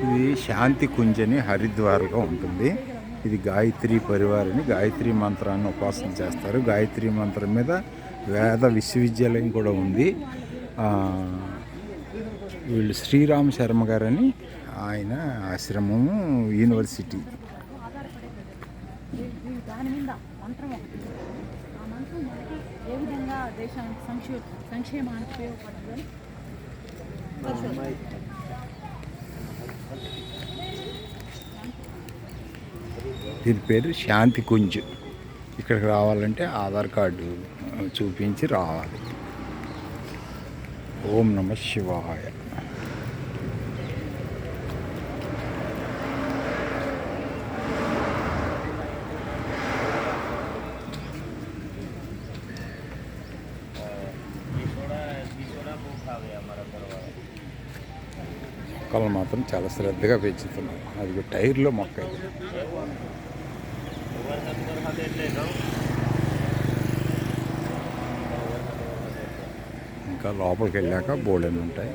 ఇది శాంతి కుంజ్ అని హరిద్వార్లో ఉంటుంది. ఇది గాయత్రి పరివారని గాయత్రి మంత్రాన్ని ఉపాసన చేస్తారు. గాయత్రి మంత్రం మీద వేద విశ్వవిద్యాలయం కూడా ఉంది. వీళ్ళు శ్రీరామ్ శర్మ గారని ఆయన ఆశ్రమము యూనివర్సిటీ. దీని పేరు శాంతి కుంజ్. ఇక్కడికి రావాలంటే ఆధార్ కార్డు చూపించి రావాలి. ఓం నమ శివాయ. మొక్కలు మాత్రం చాలా శ్రద్ధగా పెంచుతున్నారు. అది టైర్లో మొక్క. ఇంకా లోపలికి వెళ్ళాక బోర్డులు ఉంటాయి.